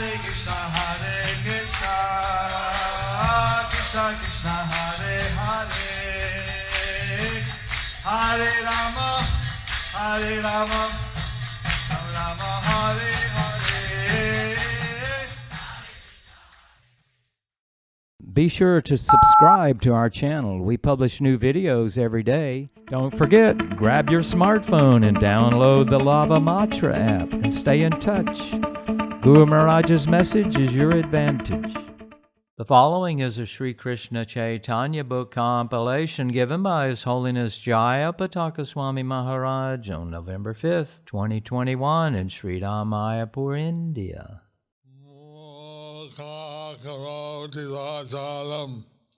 Hare Krishna, Krishna Krishna, Hare Hare, Hare Rama, Rama Rama, Hare Hare. Be sure to subscribe to our channel. We publish new videos every day. Don't forget, grab your smartphone and download the Lava Matra app and stay in touch. Guru Maharaj's message is your advantage. The following is a Sri Krishna Chaitanya book compilation given by His Holiness Jaya Pataka Swami Maharaj on November 5th, 2021 in Sri Mayapur, India.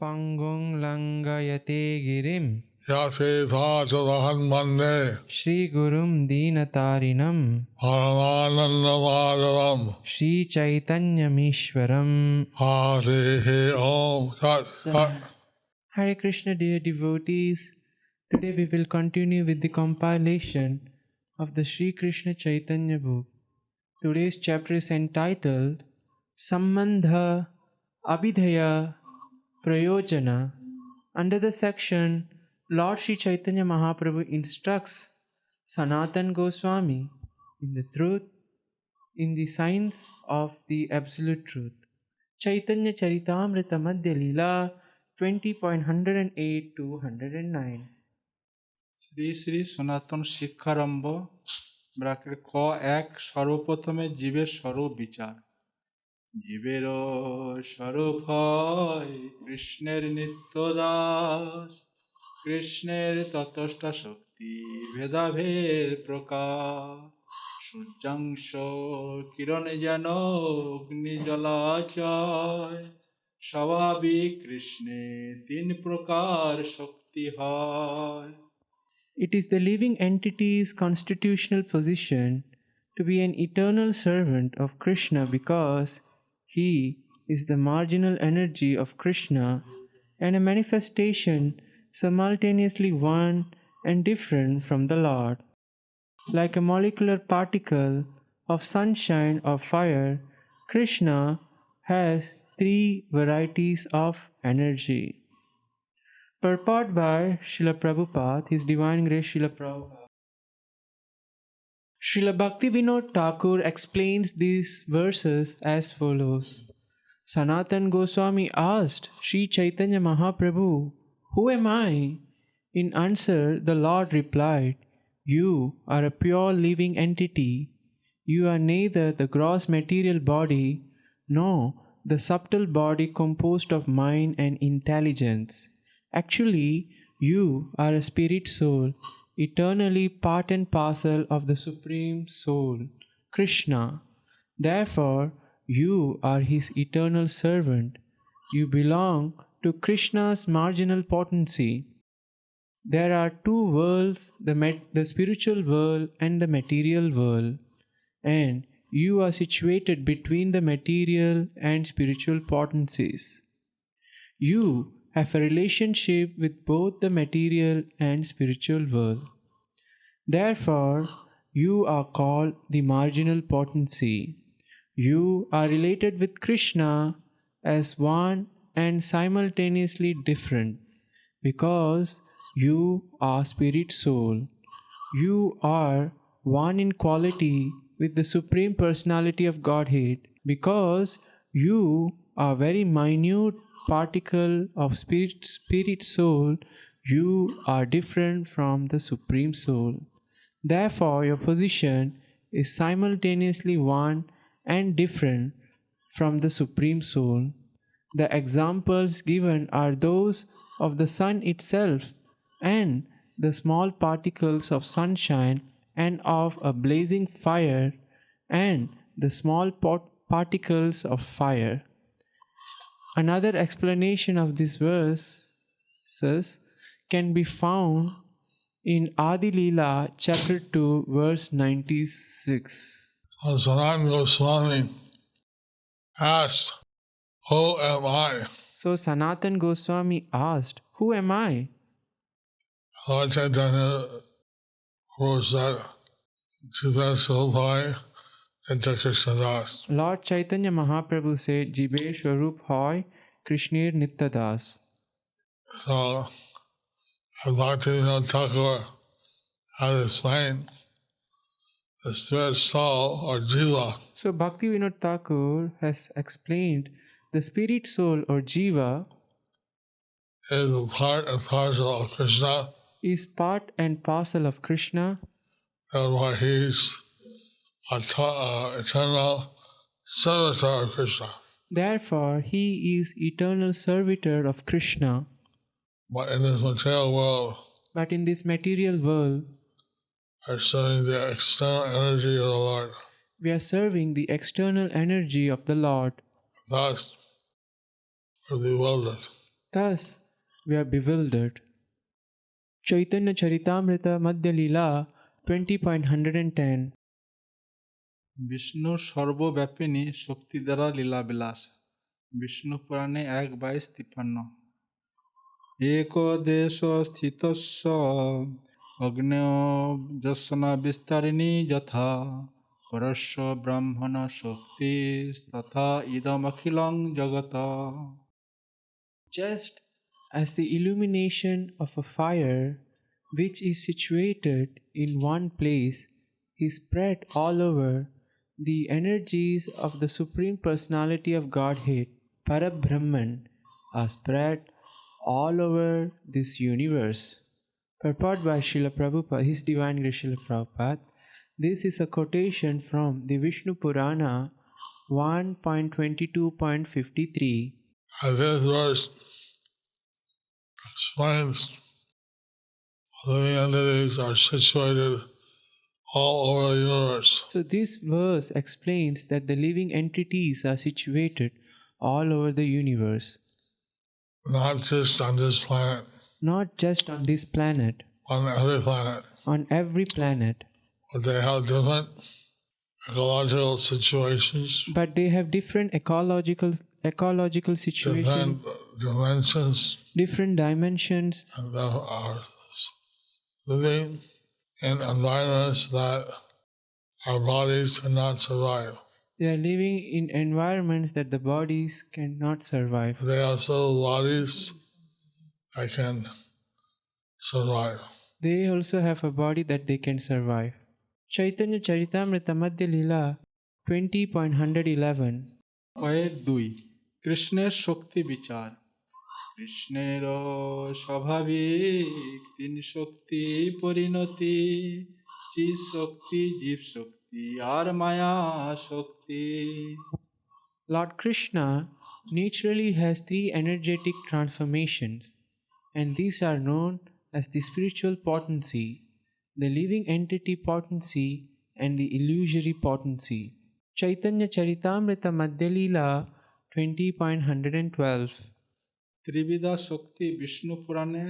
Pangong Langayate Girim Yase Sachadahan Mande Shri Gurum Deenatarinam Paramanandavajaram Shri Chaitanya Mishwaram. Hare Om Sat. Hare Krishna, dear devotees. Today we will continue with the compilation of the Shri Krishna Chaitanya book. Today's chapter is entitled Sambandha Abhidhaya Prayojana. Under the section, Lord Sri Chaitanya Mahaprabhu instructs Sanatan Goswami in the truth, in the science of the absolute truth. Chaitanya Charitamrita Madhya Leela 20.108 to 109. Shri Shri সনাতন শিক্ষারম্ভ bracket ক এক সর্বপ্রথমে জীবের স্বরূপ বিচার। জীবেরও স্বরূপ হয় কৃষ্ণের নিত্য দাস, কৃষ্ণের ততস্থ শক্তি ভেদাভেদ প্রকাশ। সূর্যাংশ কিরণে যেন অগ্নি জলাচয়, স্বাভাবিক কৃষ্ণে তিন প্রকার শক্তি হয়। It is the living entity's constitutional position to be an eternal servant of Krishna because he is the marginal energy of Krishna and a manifestation simultaneously one and different from the Lord. Like a molecular particle of sunshine or fire, Krishna has three varieties of energy. Purport by Srila Prabhupada, His Divine Grace Srila Prabhupada. Srila Bhaktivinoda Thakur explains these verses as follows. Sanatan Goswami asked Sri Chaitanya Mahaprabhu, "Who am I?" In answer, the Lord replied, "You are a pure living entity. You are neither the gross material body nor the subtle body composed of mind and intelligence. Actually, you are a spirit soul, eternally part and parcel of the Supreme Soul, Krishna. Therefore, you are His eternal servant. You belong to Krishna's marginal potency. There are two worlds, the spiritual world and the material world, and you are situated between the material and spiritual potencies. You have a relationship with both the material and spiritual world. Therefore, you are called the marginal potency. You are related with Krishna as one and simultaneously different because you are spirit soul. You are one in quality with the Supreme Personality of Godhead because you are very minute particle of spirit soul. You are different from the Supreme Soul. Therefore, your position is simultaneously one and different from the Supreme Soul. The examples given are those of the sun itself and the small particles of sunshine and of a blazing fire and the small particles of fire. Another explanation of these verses can be found in Adi Leela chapter 2 verse 96. Sanatan Goswami asked, "Who am I?" So Sanatan Goswami asked, "Who am I?" Lord Chaitanya was that Chitra Sopai Nitya Krishna Das. Lord Chaitanya Mahaprabhu said, Jibe Swarup hoy Krishnir Nityadas. So, Bhaktivinoda Thakur had explained the spirit soul or jiva So Bhaktivinoda Thakur has explained the spirit soul or jiva is a part and parcel of Krishna. is part and parcel of Krishna. Therefore, he's eternal servitor of Krishna. Therefore, he is eternal servitor of Krishna. But in this material world, But in this material world, are serving the external energy of the Lord. we are serving the external energy of the Lord. Thus, we're bewildered. Thus, we are bewildered. Chaitanya Charitamrita Madhya Leela 20.110. বিষ্ণুর সর্বব্যাপিনী শক্তি দ্বারা লীলাবিলাস বিষ্ণু পুরাণে 1:22-53 এক দেশ স্থিতস্য অগ্নেয় যস্না বিস্তারিণী যথা পরস্য ব্রাহ্মণ শক্তি তথা ইদমখিলং জগত. Just as the illumination of a fire, which is situated in one place, is spread all over, the energies of the Supreme Personality of Godhead, Parabrahman, are spread all over this universe. Purport by Srila Prabhupada, His Divine Grace Srila Prabhupada. This is a quotation from the Vishnu Purana 1.22.53. And this verse explains living entities are situated all over the universe. So this verse explains that the living entities are situated all over the universe, Not just on this planet, not just on this planet, on every planet. on every planet, But they have different ecological situations, but they have different ecological situations, different dimensions, different dimensions, and they are living in environments that our bodies cannot survive. they are living in environments that the bodies cannot survive. They also bodies that can survive. They also have a body that they can survive. Chaitanya Charitamrita Madhya Leela 20.111. 2. কৃষ্ণের শক্তি বিচার কৃষ্ণের স্বাভাবিক তিন শক্তি পরিণতি চিৎ শক্তি জীব শক্তি আর মায়া শক্তি. Lord Krishna naturally has three energetic transformations, and these are known as the spiritual potency, the living entity potency, and the illusory potency. Chaitanya Charitamrita Madhya Leela 20.112. ত্রিবিধা শক্তি বিষ্ণু পুরাণে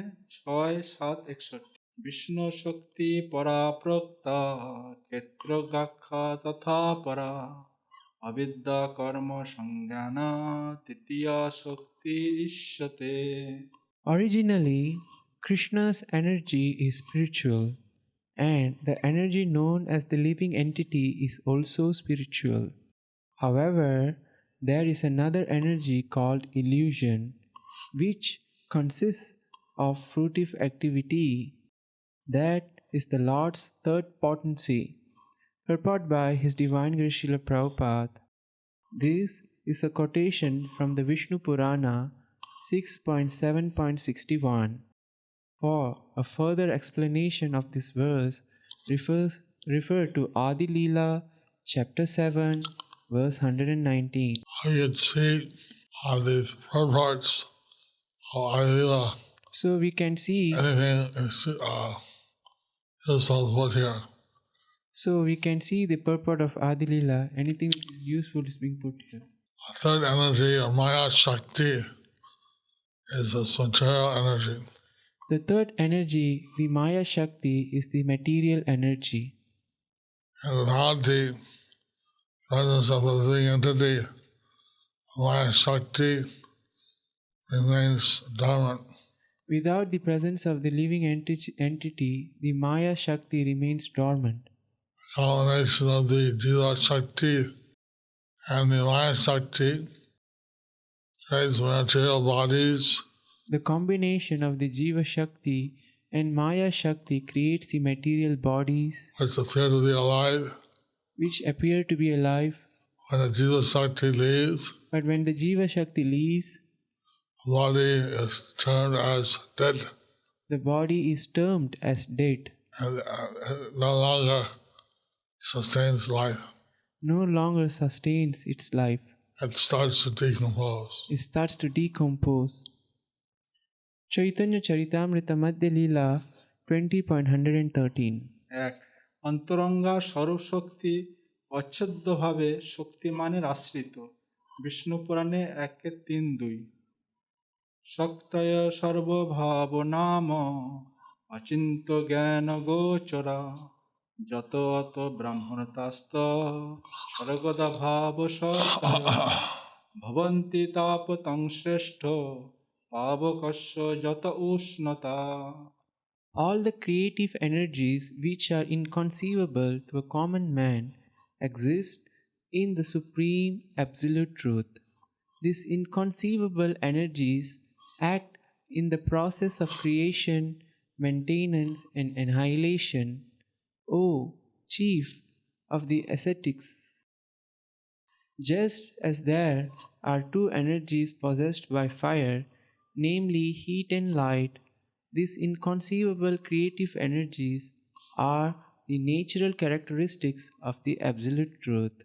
6:7-61 বিষ্ণু শক্তি পরা প্রক্তা ক্ষেত্রগাক্ষা তথা পরা অবিদ্যা কর্ম সংজ্ঞান তৃতীয়া শক্তি ইষ্যতে. Originally, Krishna's energy is spiritual, and the energy known as the living entity is also spiritual. However, there is another energy called illusion, which consists of fruitive activity. That is the Lord's third potency. Purport by His Divine Grace Srila Prabhupada. This is a quotation from the Vishnu Purana 6.7.61. For a further explanation of this verse, refer to Adi Leela, chapter 7, verse 119. I can see how these purports of Ayurveda, So we can see, anything is put here. so we can see the purport of Adi Leela. Anything which is useful is being put here. The third energy, or Maya Shakti, is this material energy. The third energy, the Maya Shakti, is the material energy. And without the presence of the living entity, Maya Shakti remains dormant. Without the presence of the living entity, the Maya Shakti remains dormant. combination of the Jiva Shakti and the Maya Shakti creates material bodies. The combination of the Jiva Shakti and Maya Shakti creates the material bodies which appear to be alive. which appear to be alive. When the Jiva Shakti leaves, But when the Jiva Shakti leaves, the body is termed as dead the body is termed as dead, and no longer sustains life. no longer sustains its life. It starts to decompose. It starts to decompose. Chaitanya Charitamrita Madhya Leela 20.113. এক অন্তরঙ্গা স্বরূপ শক্তি অচ্ছেদ্যভাবে শক্তিমানের আশ্রিত বিষ্ণু পুরাণে 1:3-2 শক্তয় সর্বভাব নাম অচিন্ত জ্ঞান গোচরা যত অত ব্রাহ্মণতাস্ত স্বর্গদা ভাব সত্তয় ভবন্তি তাপতং শ্রেষ্ঠ পাবকস্য যত উষ্ণতা. All the creative energies which are inconceivable to a common man exist in the Supreme Absolute Truth. These inconceivable energies act in the process of creation, maintenance, and annihilation. O chief of the ascetics, just as there are two energies possessed by fire, namely heat and light, these inconceivable creative energies are the natural characteristics of the Absolute Truth.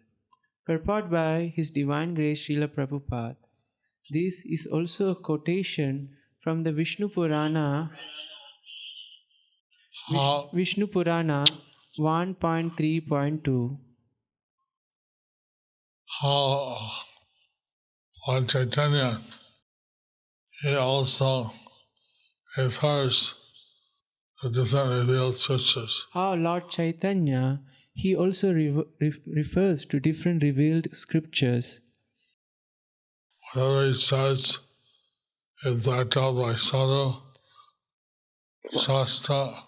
Purport by His Divine Grace Srila Prabhupada. This is also a quotation from the Vishnu Purana, Vishnu Purana 1.3.2. How Lord Chaitanya, he also refers to different revealed scriptures. How Lord Chaitanya, he also refers to different revealed scriptures. Whatever he says is backed up by Sadhu, Shastra,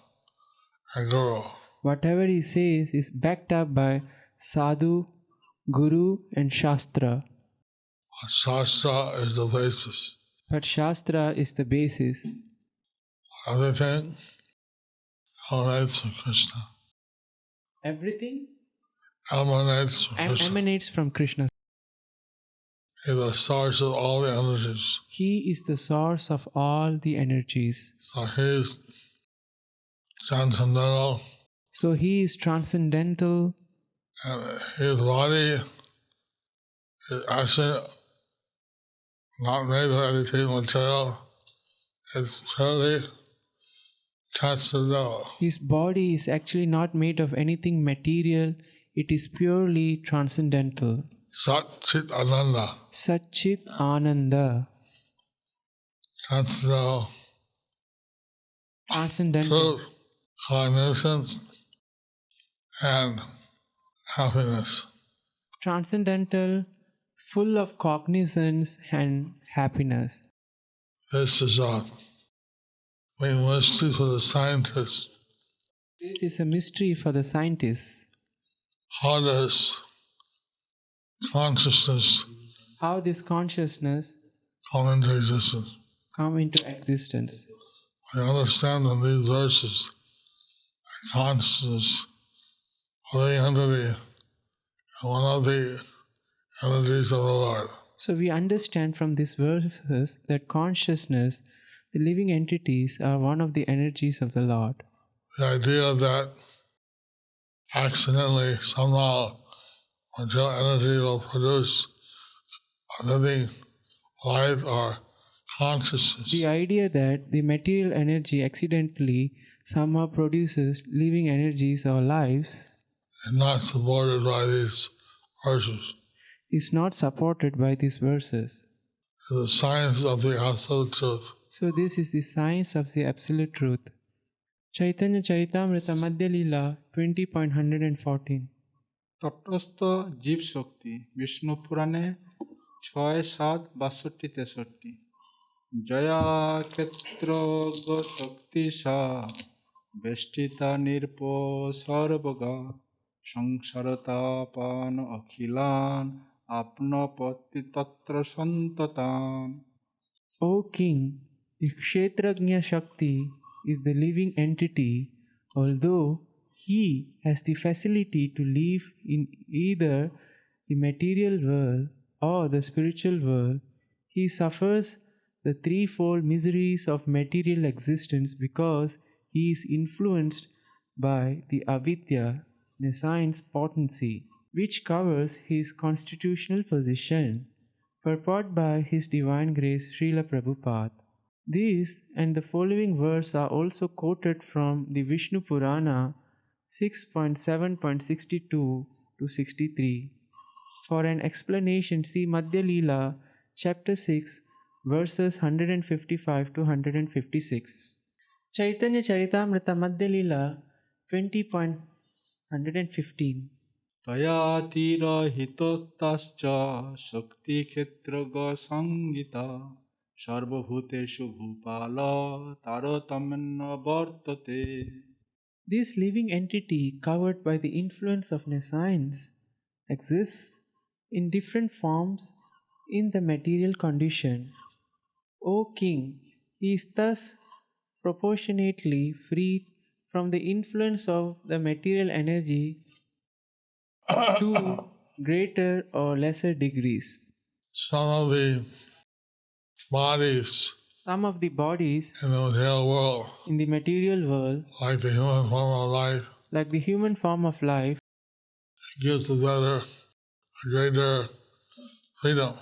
and Guru. Whatever he says is backed up by Sadhu, Guru, and Shastra. Shastra is the basis. But Shastra is the basis. Everything emanates from Krishna. Everything Emanates from Krishna. emanates from Krishna. He is the source of all the energies. He is the source of all the energies. So he is transcendental, So he is transcendental, and his body is actually not made of anything material. It's purely transcendental. his body is actually not made of anything material, it is purely transcendental. Sat Chit Ananda, Satchit Ananda. transcendental Transcendental. truth, cognizance, and happiness. Transcendental, full of cognizance and happiness. This is being mystery for the scientists. This is a mystery for the scientists. How does consciousness How this consciousness come into existence? come into existence. I understand in these verses that consciousness of the entity and one of the energies of the Lord. So we understand from these verses that consciousness, the living entities, are one of the energies of the Lord. The idea that accidentally somehow material energy will produce a living life or consciousness The idea that the material energy accidentally somehow produces living energies or lives is not supported by these verses. is not supported by these verses. It's the science of the absolute truth. So this is the science of the absolute truth. Chaitanya Charitamrita Madhya Leela 20.114. তটস্থ জীব শক্তি বিষ্ণু পুরাণে 6:7-62-63 জয়া ক্ষেত্র শক্তি সা বেষ্টিতা নির্প সর্বগা সংসারতাপান অখিলান আপনপতি তত্র সন্ততান. O king, the Kshetrajna Shakti is the living entity, although he has the facility to live in either the material world or the spiritual world. He suffers the threefold miseries of material existence because he is influenced by the avidya, nescience potency, which covers his constitutional position. Purport by His Divine Grace Srila Prabhupada. These and the following verse are also quoted from the Vishnu Purana 6.7.62 to 63. For an explanation, see Madhya Leela, chapter 6, verses 155 to 156. Chaitanya Charitamrita Madhya Leela 20.115. তয়াতিরহিতস্য শক্তিক্ষেত্রগ Sangeeta সর্বভূতেষু Bhopal তারতম্য বর্ততে. This living entity, covered by the influence of nescience, exists in different forms in the material condition. O king, he is thus proportionately freed from the influence of the material energy to greater or lesser degrees. Some of the bodies Some of the bodies in the material world, in the material world, like the human form of life, like the human form of life, gives a greater freedom.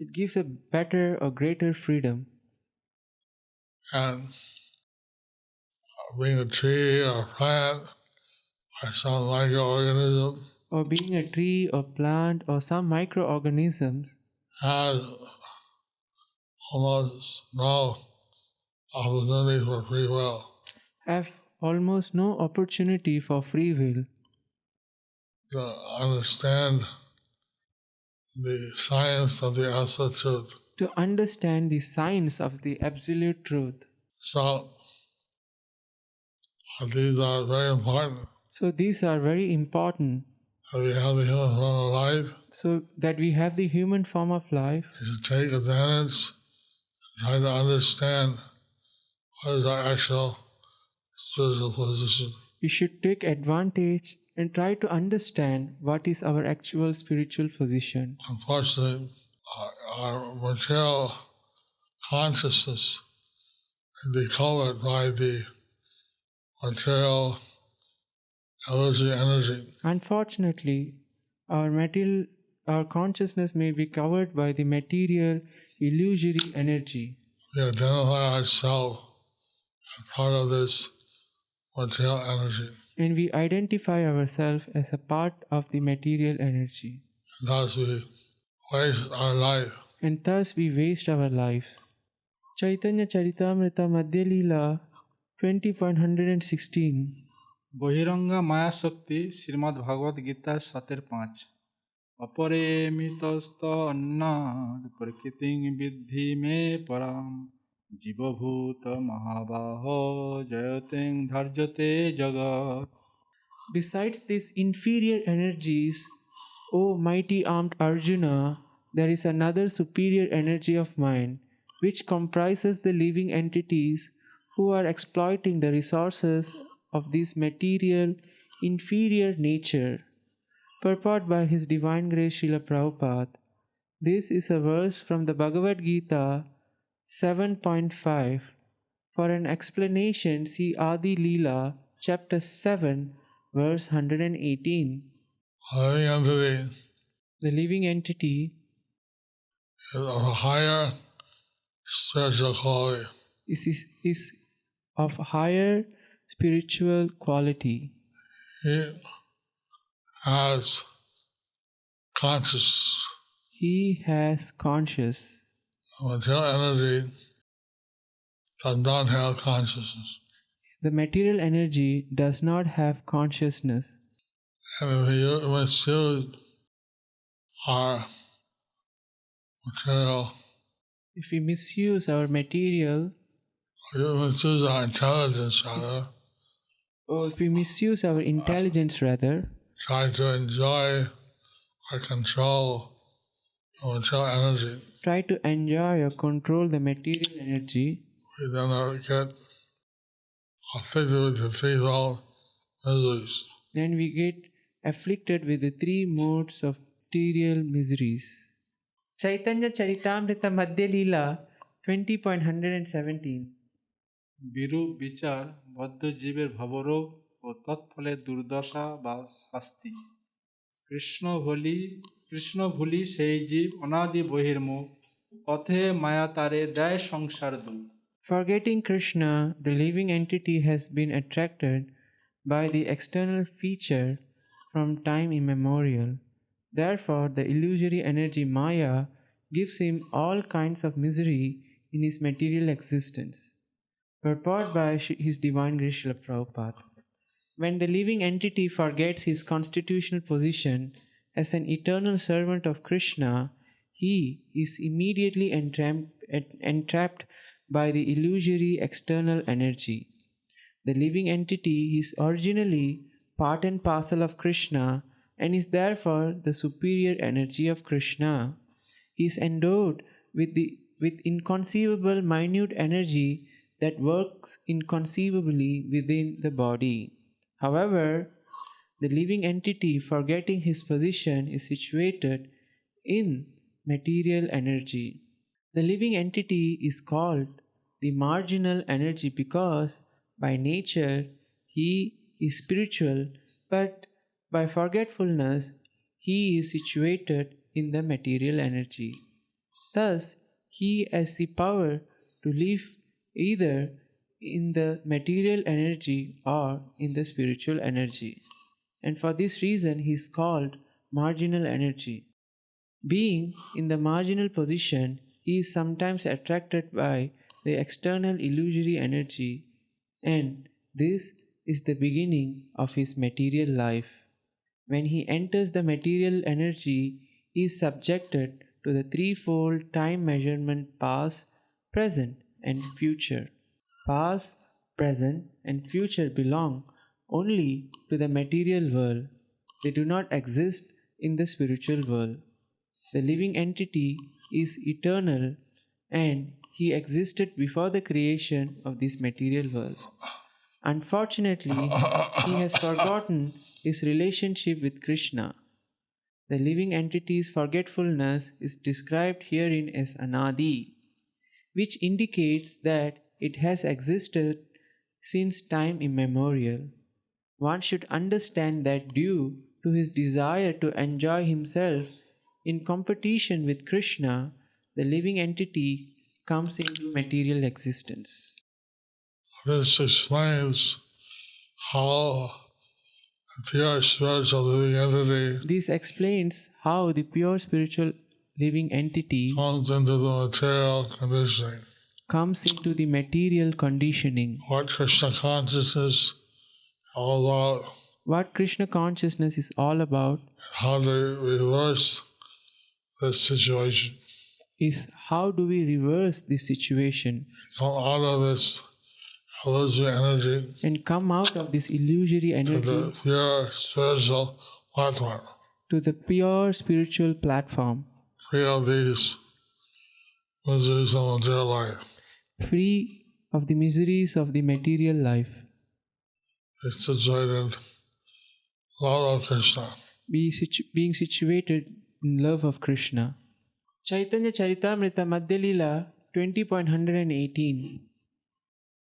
it gives a better or greater freedom. And being a tree or a plant or some microorganism Or being a tree or plant or some microorganisms has almost no opportunity for free will. have almost no opportunity for free will. To understand the science of the absolute truth. To understand the science of the absolute truth. So these are very important. So these are very important. We have the human form of life. So that we have the human form of life, We should take advantage and try to understand what is our actual spiritual position. we should take advantage and try to understand what is our actual spiritual position. Unfortunately, our material consciousness can be colored by the material energy. Unfortunately, our consciousness may be covered by the material illusory energy. We identify ourselves as part of this material energy. And we identify ourselves as a part of the material energy. And thus we waste our life. And thus we waste our life. Chaitanya Charitamrita Madhya Leela 20.116. বহিরঙ্গা মায়াশক্তি Shrimad ভাগবত গীতা 7:5. অপরে মিতস্ত অন্নাদ প্রকৃতিং বিদ্ধি মে পরাম জীবভূত মহাবাহ জয়তেং ধার্যতে জগৎ. Besides these inferior energies, O mighty armed Arjuna, there is another superior energy of mind, which comprises the living entities who are exploiting the resources of this material inferior nature. Purport by His Divine Grace Srila Prabhupada. This is a verse from the Bhagavad Gita 7.5. For an explanation, see Adi Leela, chapter 7, verse 118. The living entity is of a higher spiritual quality. is of higher spiritual quality. He has conscious. He has conscious. Material energy does not have consciousness. The material energy does not have consciousness. And if we misuse our material, If we misuse our material, we misuse our intelligence rather, or if we misuse our intelligence rather, try to enjoy or control the material energy, try to enjoy or control the material energy, we then get afflicted with the threefold miseries. then we get afflicted with the three modes of material miseries. Chaitanya Charitamrita Madhya Leela 20.117. বিরূপ বিচার বদ্ধ জীবের ভবরোগ ও তৎফলে দুর্দশা বা শাস্তি। কৃষ্ণ ভুলি সেই জীব অনাদি বহির্মুখ, পথে মায়া তারে দেয় সংসার দুঃখ। Forgetting Krishna, the living entity has been attracted by the external feature from time immemorial. Therefore, the illusory energy Maya gives him all kinds of misery in his material existence. Purport by His Divine Grace Srila Prabhupada. When the living entity forgets his constitutional position as an eternal servant of Krishna, he is immediately entrapped by the illusory external energy. The living entity is originally part and parcel of Krishna and is therefore the superior energy of Krishna. He is endowed with inconceivable minute energy that works inconceivably within the body. However, the living entity, forgetting his position, is situated in material energy. The living entity is called the marginal energy because by nature he is spiritual, but by forgetfulness he is situated in the material energy. Thus, he has the power to live either in the material energy or in the spiritual energy. And for this reason he is called marginal energy. Being in the marginal position, he is sometimes attracted by the external illusory energy, and this is the beginning of his material life. When he enters the material energy, he is subjected to the threefold time measurement past, present, and future. Past, present, and future belong only to the material world. They do not exist in the spiritual world. The living entity is eternal and he existed before the creation of this material world. Unfortunately, he has forgotten his relationship with Krishna. The living entity's forgetfulness is described herein as anadi, which indicates that it has existed since time immemorial. One should understand that due to his desire to enjoy himself in competition with Krishna, the living entity comes into material existence. This explains how the pure spiritual living entity This explains how the pure spiritual living entity comes into the material conditioning. comes into the material conditioning. What Krishna consciousness is all about, What Krishna consciousness is all about how to reverse this situation. is how do we reverse this situation Come out of this illusory energy and come out of this illusory to energy the pure spiritual platform, to the pure spiritual platform, free of these miseries of material life. free of the miseries of the material life, It's situated love of Krishna. being situated in love of Krishna. Chaitanya Charitamrita Madhya Leela 20.118.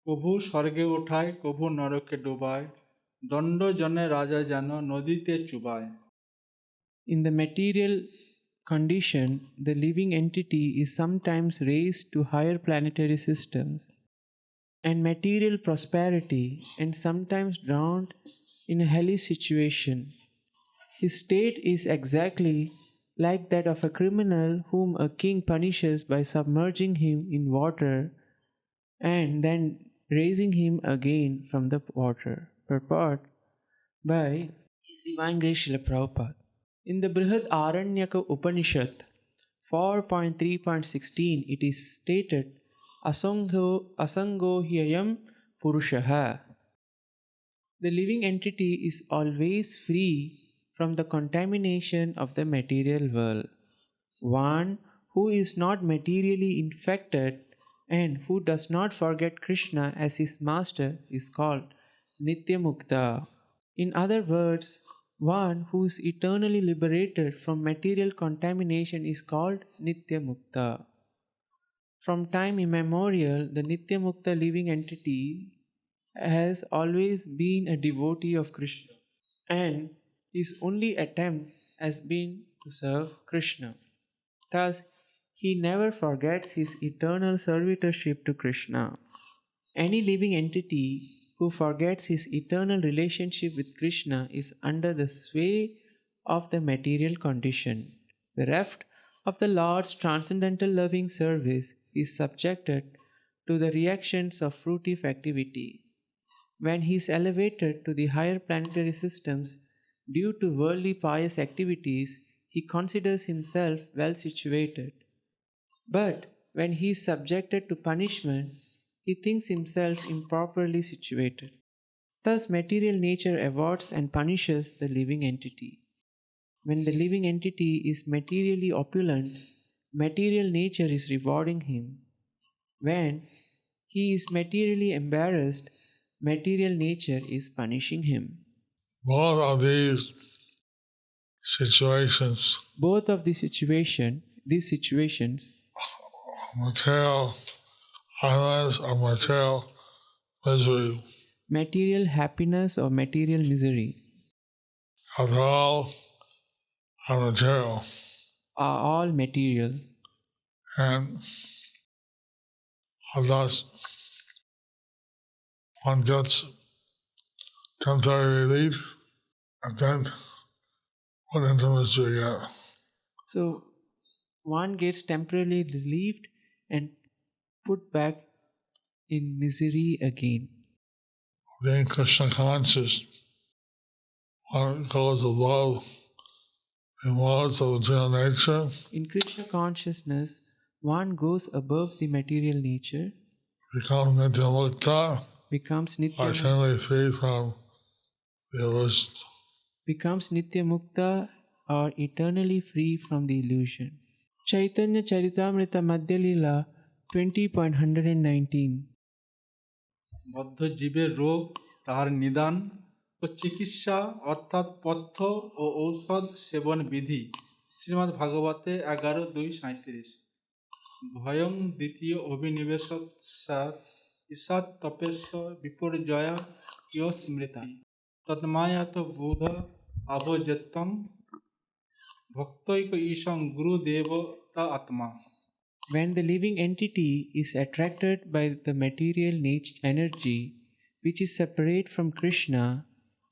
কভু স্বর্গে ওঠায় কভু নরকে ডোবায়, দণ্ড জনে রাজা যেন নদীতে চুবায়। In the material condition, the living entity is sometimes raised to higher planetary systems and material prosperity and sometimes drowned in a hellish situation. His state is exactly like that of a criminal whom a king punishes by submerging him in water and then raising him again from the water. Purport by His Divine Grace Srila Prabhupada. In the Brihad Aranyaka Upanishad 4.3.16 it is stated Asango hyayam purushaha. The living entity is always free from the contamination of the material world. One who is not materially infected and who does not forget Krishna as his master is called Nitya Mukta. In other words, one who is eternally liberated from material contamination is called Nitya Mukta. From time immemorial, the Nitya Mukta living entity has always been a devotee of Krishna, and his only attempt has been to serve Krishna. Thus, he never forgets his eternal servitorship to Krishna. Any living entity who forgets his eternal relationship with Krishna is under the sway of the material condition. Bereft of the Lord's transcendental loving service, is subjected to the reactions of fruitive activity. When he is elevated to the higher planetary systems due to worldly pious activities, he considers himself well situated. But when he is subjected to punishment, he thinks himself improperly situated. Thus, material nature awards and punishes the living entity. When the living entity is materially opulent, material nature is rewarding him. When he is materially embarrassed, material nature is punishing him. Both of these situations, Both of these situations, material happiness or material misery, material happiness or material misery, after all, are material. are all material. And thus, one gets temporary relief and then put into misery again. So, one gets temporarily relieved and put back in misery again. Being Krishna conscious, one goes above the laws of material nature, In Krishna consciousness, one goes above the material nature, becomes Nitya Mukta, becomes Nitya, eternally free from the illusion. becomes Nitya Mukta or eternally free from the illusion. Chaitanya Charitamrita Madhya Lila 20.119. বদ্ধ জীবের রোগ তাহার নিদান ও চিকিৎসা অর্থাৎ পথ্য ও ঔষধ সেবন বিধি শ্রীমদ্ ভাগবতে 11:2-37 ভয়ং দ্বিতীয় অভিনিবেশত ঈশাত তপস্য বিপর্যয়া ইয় স্মৃতি তন্মায়াত বুধ আভোজত্বম ভক্তৈক ঈশং গুরুদেবতা আত্মা. When the living entity is attracted by the material energy which is separate from Krishna,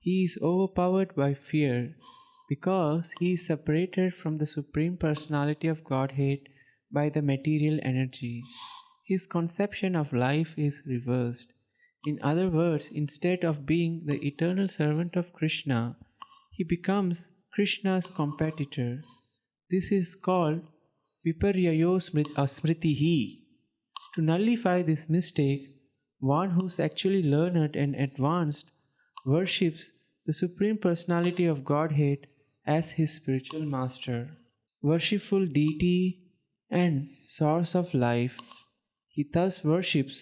he is overpowered by fear because he is separated from the Supreme Personality of Godhead by the material energy. His conception of life is reversed. In other words, instead of being the eternal servant of Krishna, he becomes Krishna's competitor. This is called Viparyayo Smritihi. To nullify this mistake, one who is actually learned and advanced worships the Supreme Personality of Godhead as his spiritual master, worshipful deity and source of life. He thus worships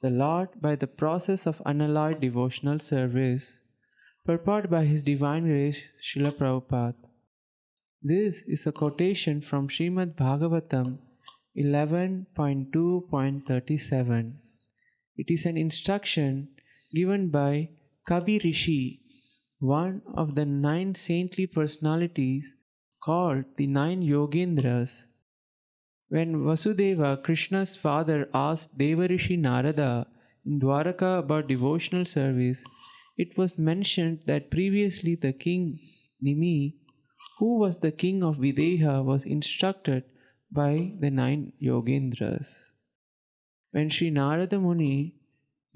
the Lord by the process of unalloyed devotional service, purport by His Divine Grace Srila Prabhupada. This is a quotation from Srimad Bhagavatam 11.2.37. It is an instruction given by Kavi Rishi, one of the 9 saintly personalities called the 9 Yogendras. When Vasudeva, Krishna's father, asked Devarishi Narada in Dwaraka about devotional service, it was mentioned that previously the king Nimi, who was the king of Videha, was instructed by the 9 Yogendras. When Sri Narada Muni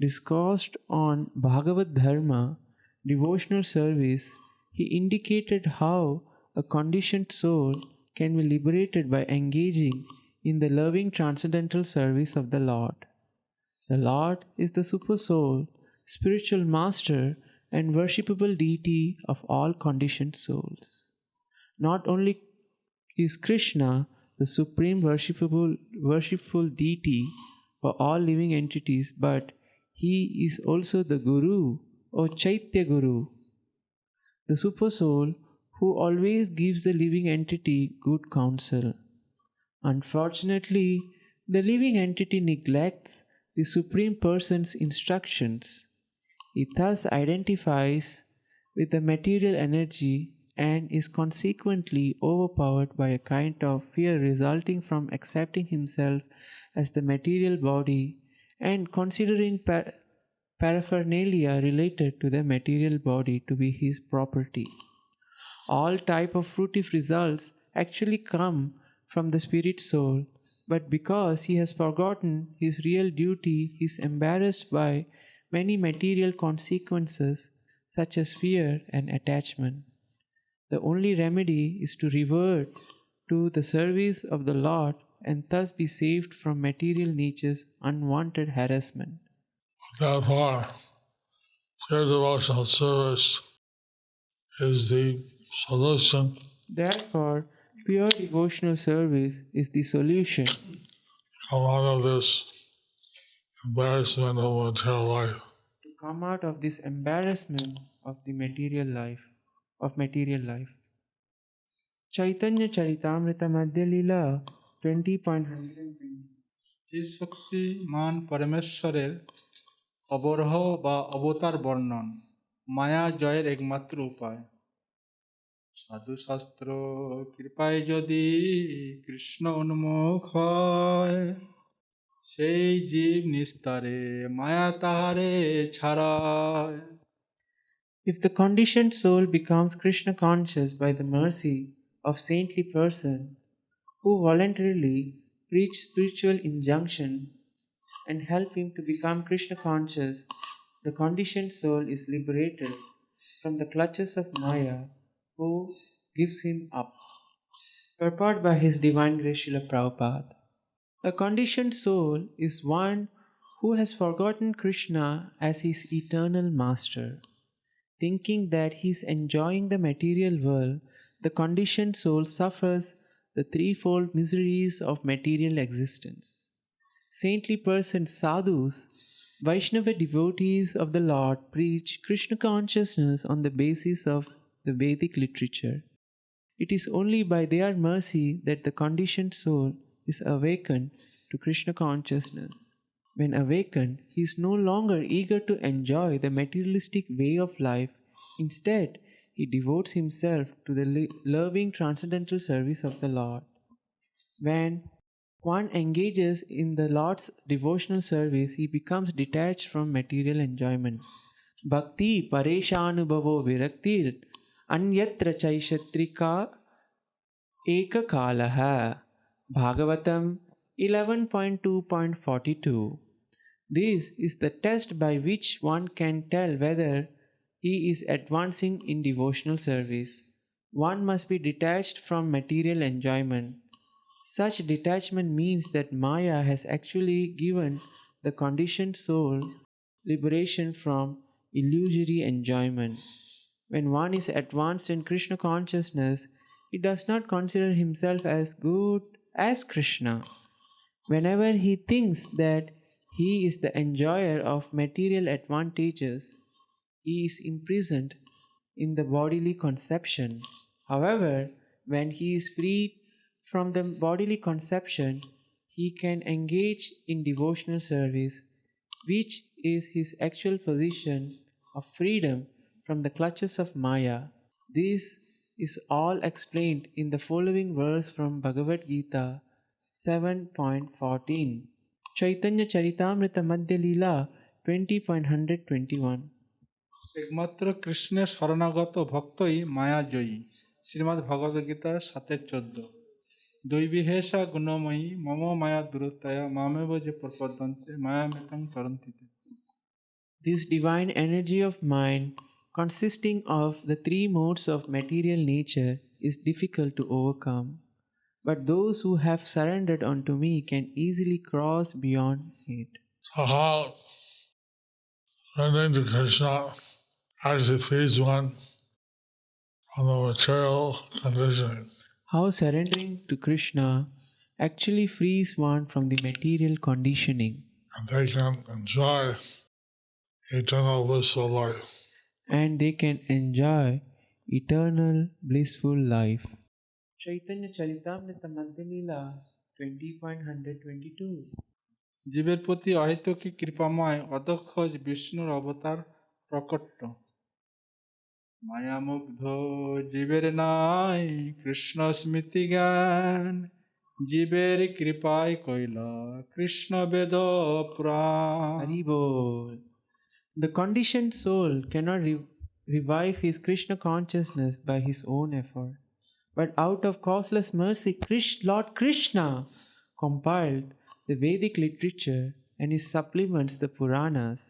discoursed on Bhagavad Dharma, devotional service, he indicated how a conditioned soul can be liberated by engaging in the loving transcendental service of the Lord. The Lord is the super soul, spiritual master, and worshipable deity of all conditioned souls. Not only is Krishna the supreme worshipful deity for all living entities, but he is also the Guru or Chaitya Guru, the super soul who always gives the living entity good counsel. Unfortunately, the living entity neglects the Supreme Person's instructions. It thus identifies with the material energy and is consequently overpowered by a kind of fear resulting from accepting himself as the material body and considering paraphernalia related to the material body to be his property. All type of fruitive results actually come from the spirit soul, but because he has forgotten his real duty, he is embarrassed by many material consequences such as fear and attachment. The only remedy is to revert to the service of the Lord and thus be saved from material nature's unwanted harassment. Therefore, pure devotional service is the solution Therefore, pure devotional service is the solution come out of this embarrassment of material life. to come out of this embarrassment of the material life. Chaitanya Charitamrita Madhya Lila 20.120 যে শক্তিমান পরমেশ্বরের অবরোহ বা অবতার বর্ণন মায়া জয়ের একমাত্র উপায় সাধু শাস্ত্র কৃপায় যদি কৃষ্ণ উন্মুখ হয় সেই জীব নিস্তারে মায়া তাহারে ছাড়ায়. If the conditioned soul becomes Krishna conscious by the mercy of saintly persons who voluntarily preach spiritual injunction and help him to become Krishna conscious, the conditioned soul is liberated from the clutches of Maya who gives him up. Purport by His Divine Grace Srila Prabhupada. A conditioned soul is one who has forgotten Krishna as his eternal master. Thinking that he is enjoying the material world, the conditioned soul suffers the threefold miseries of material existence. Saintly persons, sadhus, Vaishnava devotees of the Lord preach Krishna consciousness on the basis of the Vedic literature. It is only by their mercy that the conditioned soul is awakened to Krishna consciousness. When awakened, he is no longer eager to enjoy the materialistic way of life. Instead, he devotes himself to the loving transcendental service of the Lord. When one engages in the Lord's devotional service, he becomes detached from material enjoyment. Bhakti pareshanubhavo viraktir anyatra chaishatrika ekakalaha. Bhagavatam 11.2.42. This is the test by which one can tell whether he is advancing in devotional service. One must be detached from material enjoyment. Such detachment means that Maya has actually given the conditioned soul liberation from illusory enjoyment. When one is advanced in Krishna consciousness, he does not consider himself as good as Krishna. Whenever he thinks that he is the enjoyer of material advantages, he is imprisoned in the bodily conception. However, when he is freed from the bodily conception, he can engage in devotional service, which is his actual position of freedom from the clutches of Maya. This is all explained in the following verse from Bhagavad Gita 7.14. Chaitanya Charitamrita Madhya Lila 20.121. একমাত্র কৃষ্ণের শরণাগত ভক্তই মায়া জয়ী. শ্রীমদ্ ভগবদ গীতা 7:14. দৈবিহেষা গুণময়ী মম মায়া দুরত্তয়া মামেব যে প্রপদ্যন্তে মায়ামেতং তরন্তিতে. This divine energy of mind, consisting of the three modes of material nature, is difficult to overcome. But those who have surrendered unto me can easily cross beyond it. So how rendering to Krishna actually frees one from the material conditioning. How surrendering to Krishna actually frees one from the material conditioning, And they can enjoy eternal blissful life. and they can enjoy eternal blissful life. Chaitanya Charitamrita Madhya Leela 20.122. জীবের প্রতি অহেতুকী কৃপাময় অদক্ষ বিষ্ণুর অবতার প্রকট মায়ামুগ্ধ জীবের নাই কৃষ্ণ স্মৃতি জ্ঞান জীবের কৃপায় কইল কৃষ্ণ বেদ পুরাণ Hari Bol. The conditioned soul cannot revive his Krishna consciousness by his own effort, but out of causeless mercy, Lord Krishna compiled the Vedic literature and his supplements, the Puranas,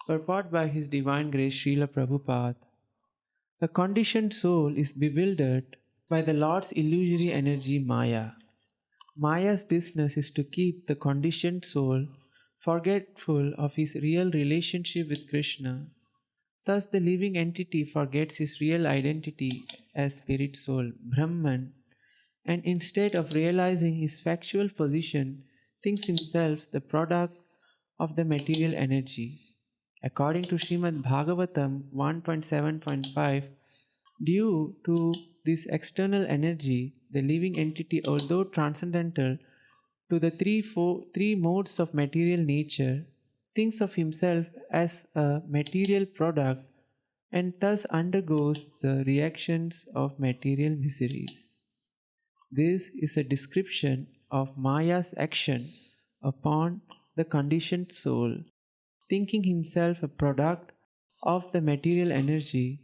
purport by his divine grace Srila Prabhupada. The conditioned soul is bewildered by the Lord's illusory energy Maya. Maya's business is to keep the conditioned soul forgetful of his real relationship with Krishna. Thus, the living entity forgets his real identity as spirit soul, Brahman, and instead of realizing his factual position, thinks himself the product of the material energy. According to Srimad Bhagavatam 1.7.5, due to this external energy, the living entity, although transcendental to the three modes of material nature, thinks of himself as a material product and thus undergoes the reactions of material miseries. This is a description of Maya's action upon the conditioned soul. Thinking himself a product of the material energy,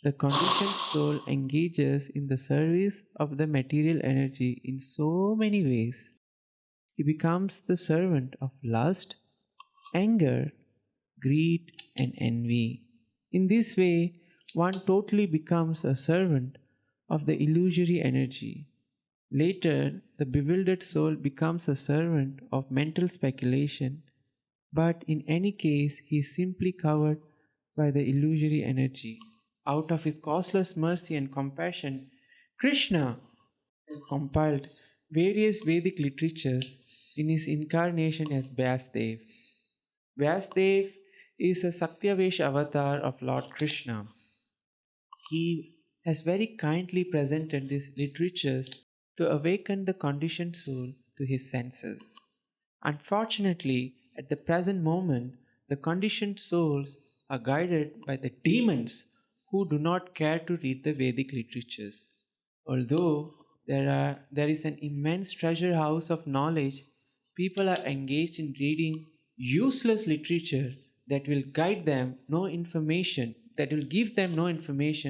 the conditioned soul engages in the service of the material energy in so many ways. He becomes the servant of lust, anger, greed, and envy. In this way, one totally becomes a servant of the illusory energy. Later, the bewildered soul becomes a servant of mental speculation, but in any case, he is simply covered by the illusory energy. Out of his causeless mercy and compassion, Krishna has compiled various Vedic literatures in his incarnation as Vyasdev. Vyasdev is a Sakyavesh avatar of Lord Krishna. He has very kindly presented these literatures to awaken the conditioned soul to his senses. Unfortunately, at the present moment, the conditioned souls are guided by the demons who do not care to read the Vedic literatures. Although there is an immense treasure house of knowledge, people are engaged in reading useless literature that will give them no information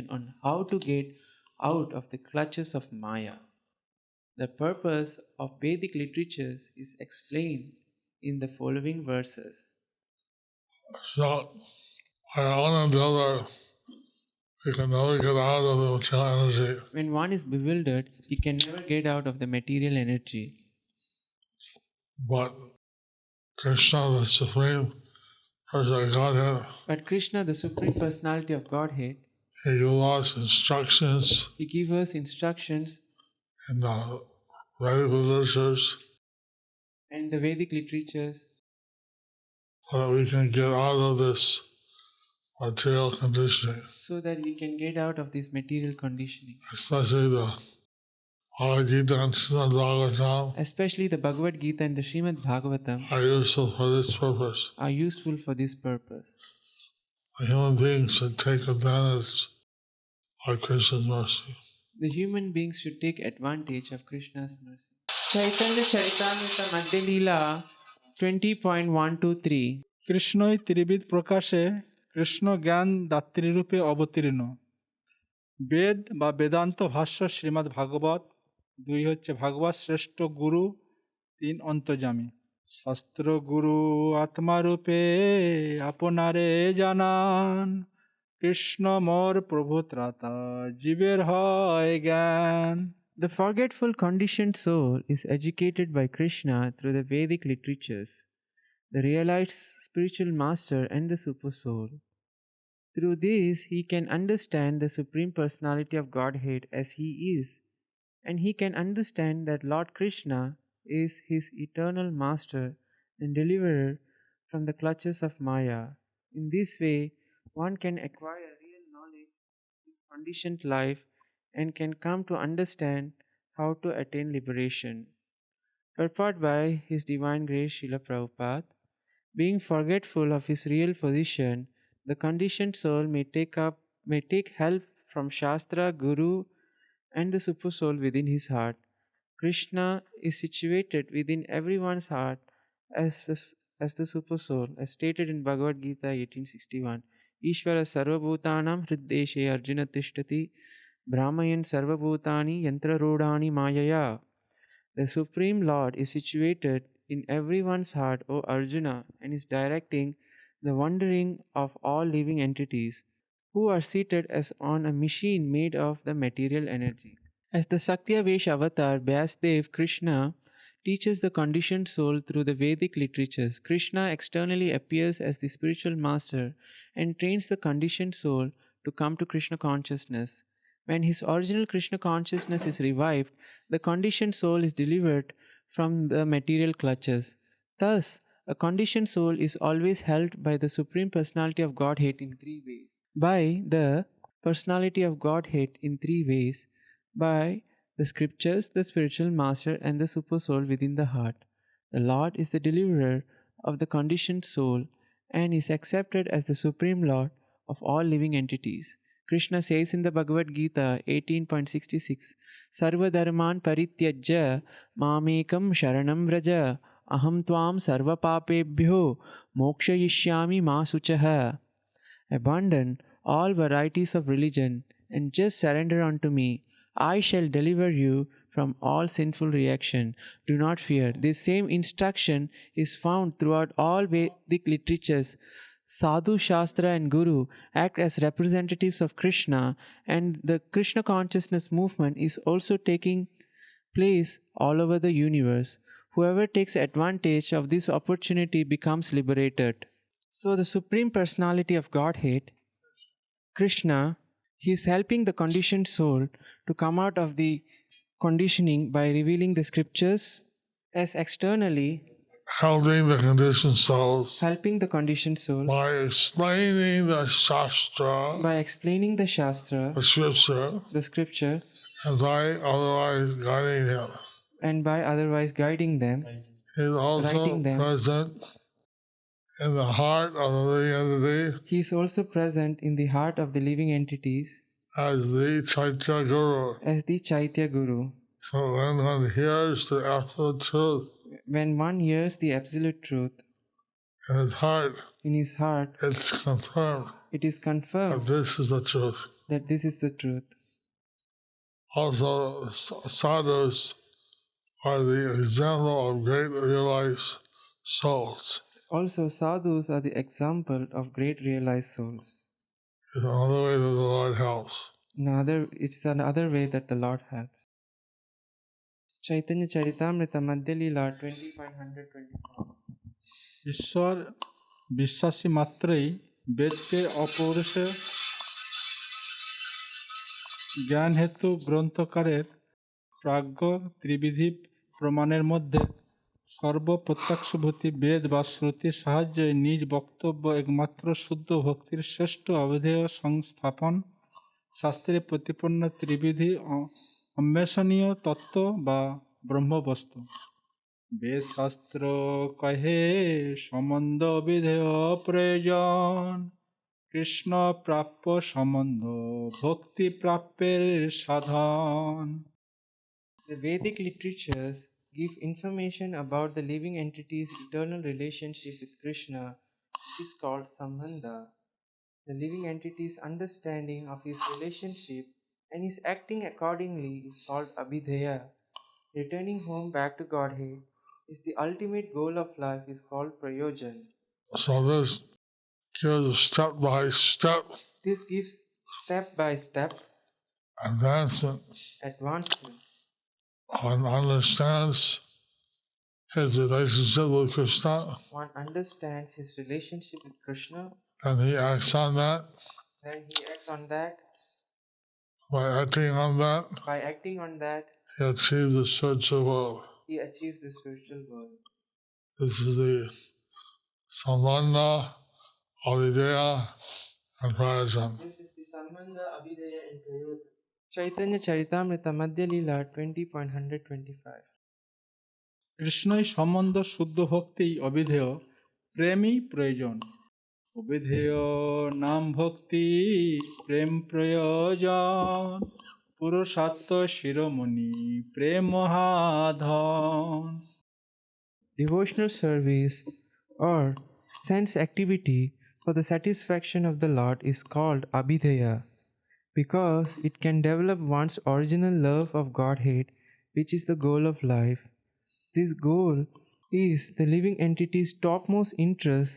on how to get out of the clutches of Maya. The purpose of Vedic literatures is explained in the following verses. So, by one and the other, we can never get out of the material energy. When one is bewildered, he can never get out of the material energy. But Krishna, the Supreme Person of Godhead, But Krishna, the Supreme Personality of Godhead, He gives us instructions he gives us instructions in the Vedic literatures and the Vedic literatures so that we can get out of this material conditioning, so that we can get out of this material conditioning. especially the Bhagavad Gita and Srimad Bhagavatam Especially the Bhagavad Gita and the Srimad Bhagavatam are useful for this purpose. are useful for this purpose. The human beings should take advantage of Krishna's mercy. The human beings should take advantage of Krishna's mercy. Chaitanya Charitamrita Madhya Leela 20.123. কৃষ্ণই ত্রিবিধ প্রকাশে কৃষ্ণ জ্ঞান দাত্রীরূপে অবতীর্ণ বেদ বা বেদান্ত ভাষ্য শ্রীমদ্ ভাগবত 2 হচ্ছে ভাগবত শ্রেষ্ঠ গুরু 3 অন্তর্যামী শাস্ত্র গুরু আত্মারূপে আপনারে জানান কৃষ্ণ মোর প্রভু ত্রাতা জীবের হয় জ্ঞান The forgetful conditioned soul is educated by Krishna through the Vedic literatures, the realized spiritual master and the super soul. Through this, he can understand the Supreme Personality of Godhead as he is, and he can understand that Lord Krishna is his eternal master and deliverer from the clutches of Maya. In this way, one can acquire real knowledge of conditioned life and can come to understand how to attain liberation. Purport by His Divine Grace Srila Prabhupada. Being forgetful of his real position, the conditioned soul may take help from Shastra, Guru, and the Super Soul within his heart. Krishna is situated within everyone's heart as the Super Soul, as stated in Bhagavad Gita 1861. Ishvara sarvabhutanam hriddeshe arjuna tishtati brahmayan sarvabhutani yantrarodhani mayaya. The Supreme Lord is situated in everyone's heart, O Arjuna, and is directing the wandering of all living entities who are seated as on a machine made of the material energy. As the Saktyavesh avatar, Vyasdev Krishna teaches the conditioned soul through the Vedic literatures. Krishna externally appears as the spiritual master and trains the conditioned soul to come to Krishna consciousness. When his original Krishna consciousness is revived, the conditioned soul is delivered from the material clutches. Thus, a conditioned soul is always held by the Supreme Personality of Godhead in three ways. By the Personality of Godhead in three ways. By the scriptures, the spiritual master, and the super soul within the heart. The Lord is the deliverer of the conditioned soul and is accepted as the Supreme Lord of all living entities. Krishna says in the Bhagavad Gita 18.66, Sarva dharman parityajya mamekam sharanam vraja aham tvam sarva papebhyo mokshayishyami ma suchaha. Abandon all varieties of religion and just surrender unto me. I shall deliver you from all sinful reaction. Do not fear. This same instruction is found throughout all Vedic literatures. Sadhu, Shastra, and Guru act as representatives of Krishna, and the Krishna consciousness movement is also taking place all over the universe. Whoever takes advantage of this opportunity becomes liberated. So, the Supreme Personality of Godhead, Krishna, he is helping the conditioned soul to come out of the conditioning by revealing the scriptures as externally helping the conditioned souls helping the conditioned soul by explaining the Shastra, by explaining the Shastra, the scripture, and by otherwise guiding him. And by otherwise guiding them, He is also present in the heart of the living entity. He is also present in the heart of the living entities as the Chaitya Guru. As the Chaitya Guru. So when one hears the absolute truth, when one hears the absolute truth in his heart, it's confirmed. It is confirmed that this is the truth. That this is the truth. Also, sadhus are the example of great realized souls. Also, sadhus are the example of great realized souls. It's another way that the Lord helps. It's another way that the Lord helps. Chaitanya Charitamrita Madhya Leela 20.124 ঈশ্বর বিশ্বাসী মাত্রই বেদকে অপৌরুষে জ্ঞান হেতু গ্রন্থকারের প্রাজ্ঞ ত্রিবিধি প্রমাণের মধ্যে সর্বপ্রত্যক্ষভূতি বেদ বা শ্রুতির সাহায্যে নিজ বক্তব্য একমাত্র শুদ্ধ ভক্তির শ্রেষ্ঠ অবিধেয় সংস্থাপন শাস্ত্রে প্রতিপন্ন ত্রিবিধি অন্বেষণীয় তত্ত্ব বা ব্রহ্মবস্তু বেদ শাস্ত্র কহে সম্বন্ধ বিধেয় প্রয়োজন কৃষ্ণ প্রাপ্য সম্বন্ধ ভক্তি প্রাপ্যের সাধন. The Vedic literatures give information about the living entity's eternal relationship with Krishna, which is called Sambandha. The living entity's understanding of his relationship and his acting accordingly is called Abhideya. Returning home back to Godhead is the ultimate goal of life is called Prayojan. So this gives step by step. This gives step by step advancement. One understands his relationship with Krishna. One understands his relationship with Krishna. And he acts on that. Then he acts on that. By acting on that, By acting on that, he achieves the spiritual world. he achieves the spiritual world. This is the Sambandha, Avideya, and Prayojan. This is the Sambandha, Abhidaya and Prayojan. Chaitanya Charitamrita Madhya Leela 20.125. কৃষ্ণই সম্বন্ধ শুদ্ধ ভক্তি অবিধেয় প্রেমই প্রয়োজন অবিধেয় নাম ভক্তি প্রেম প্রয়োজন পুরুষার্থ শিরোমণি প্রেম মহাধন Devotional service or sense activity for the satisfaction of the Lord is called Abhidheya because it can develop one's original love of Godhead, which is the goal of life. This goal is the living entity's topmost interest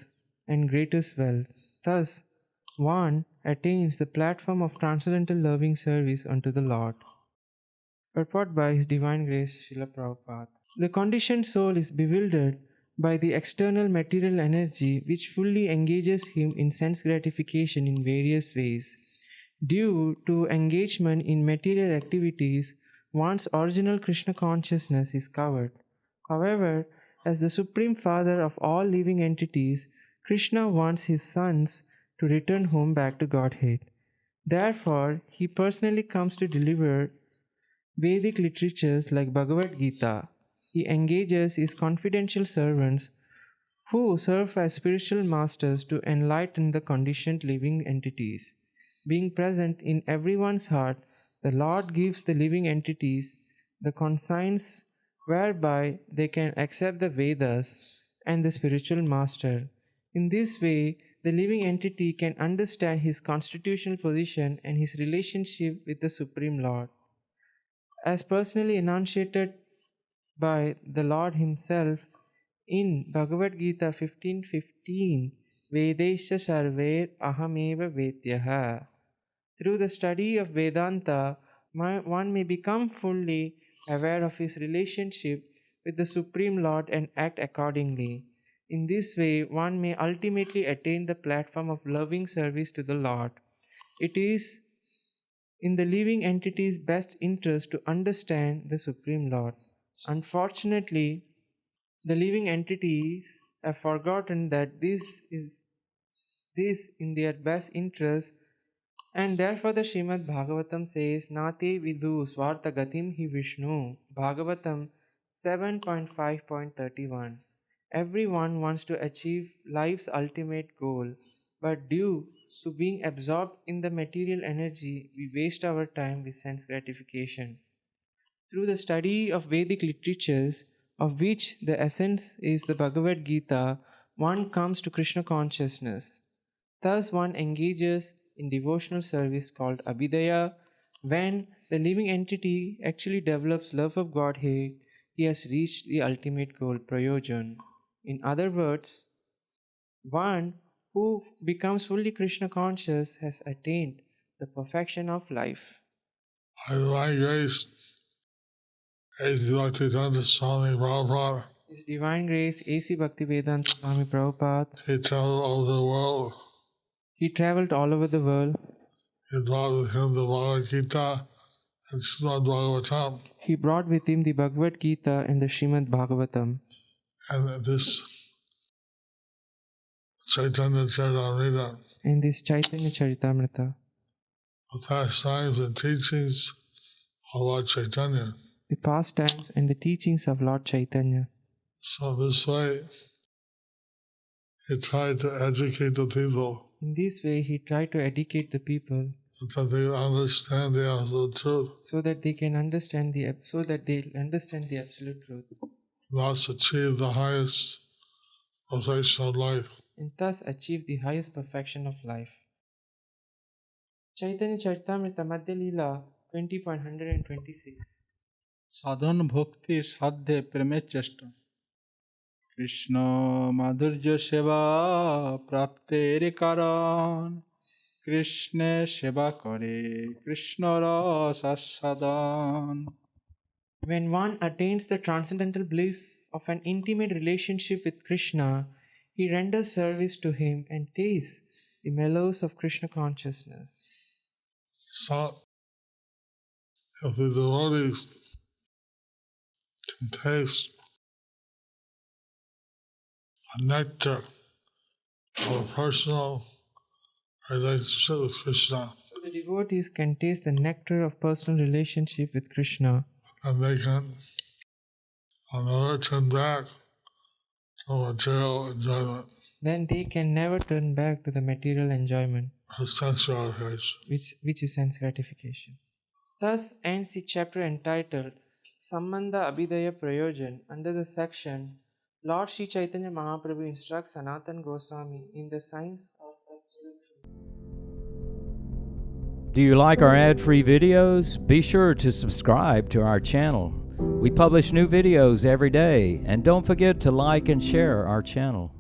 and greatest wealth. Thus, one attains the platform of transcendental loving service unto the Lord. Purport by His Divine Grace Srila Prabhupada. The conditioned soul is bewildered by the external material energy which fully engages him in sense gratification in various ways. Due to engagement in material activities, one's original Krishna consciousness is covered. However, as the Supreme Father of all living entities, Krishna wants his sons to return home back to Godhead. Therefore, he personally comes to deliver Vedic literatures like Bhagavad Gita. He engages his confidential servants who serve as spiritual masters to enlighten the conditioned living entities. Being present in everyone's heart, the Lord gives the living entities the conscience whereby they can accept the Vedas and the spiritual master. In this way, the living entity can understand his constitutional position and his relationship with the Supreme Lord. As personally enunciated by the Lord Himself in Bhagavad Gita 15:15, Vedesha Sarver Ahameva Vedyaha. Through the study of Vedanta, one may become fully aware of his relationship with the Supreme Lord and act accordingly. In this way, one may ultimately attain the platform of loving service to the Lord. It is in the living entity's best interest to understand the Supreme Lord. Unfortunately, the living entities have forgotten that this is in their best interest, and therefore the Srimad Bhagavatam says, Nate vidu swartha gatim hi Vishnu. Bhagavatam 7.5.31. Everyone wants to achieve life's ultimate goal, but due to being absorbed in the material energy, we waste our time with sense gratification. Through the study of Vedic literatures, of which the essence is the Bhagavad Gita, one comes to Krishna consciousness. Thus one engages in devotional service called Abhidaya. When the living entity actually develops love of Godhead, he has reached the ultimate goal, Prayojan. In other words, one who becomes fully Krishna conscious has attained the perfection of life. By divine grace, A.C. Bhaktivedanta Swami Prabhupada, His Divine Grace A.C. Bhaktivedanta Swami Prabhupada, he traveled over the world. he travelled all over the world. He brought with him the Bhagavad Gita and Srimad Bhagavatam. He brought with him the Bhagavad Gita and the Srimad Bhagavatam. And this Chaitanya Charitamrita, And this Chaitanya Charitamrita, the pastimes and teachings of Lord Chaitanya. the pastimes and the teachings of Lord Chaitanya. So this way, he tried to educate the people In this way, he tried to educate the people that they understand the absolute truth, so that they understand the absolute truth, thus achieve the highest perfection of life. and thus achieve the highest perfection of life. Chaitanya Charitamrita Madhya Leela 20.126. সাধন ভক্তির সাধ্যে প্রেমের চেষ্টা কৃষ্ণ মাধুর্য সেবা প্রাপ্তের কারণ কৃষ্ণের সেবা করে কৃষ্ণ রস আস্বাদন When one attains the transcendental bliss of an intimate relationship with Krishna, he renders service to him and tastes the mellows of Krishna consciousness. So, if the devotees can taste a nectar of a personal relationship with Krishna, So the devotees can taste the nectar of personal relationship with Krishna, and they can never turn back to material enjoyment then they can never turn back to the material enjoyment, or sense gratification. which is sense gratification. Thus ends the chapter entitled Sambandha Abhidaya Prayojan under the section Lord Sri Chaitanya Mahaprabhu instructs Sanatana Goswami in the science of actual truth. Do you like our ad-free videos? Be sure to subscribe to our channel. We publish new videos every day, and don't forget to like and share our channel.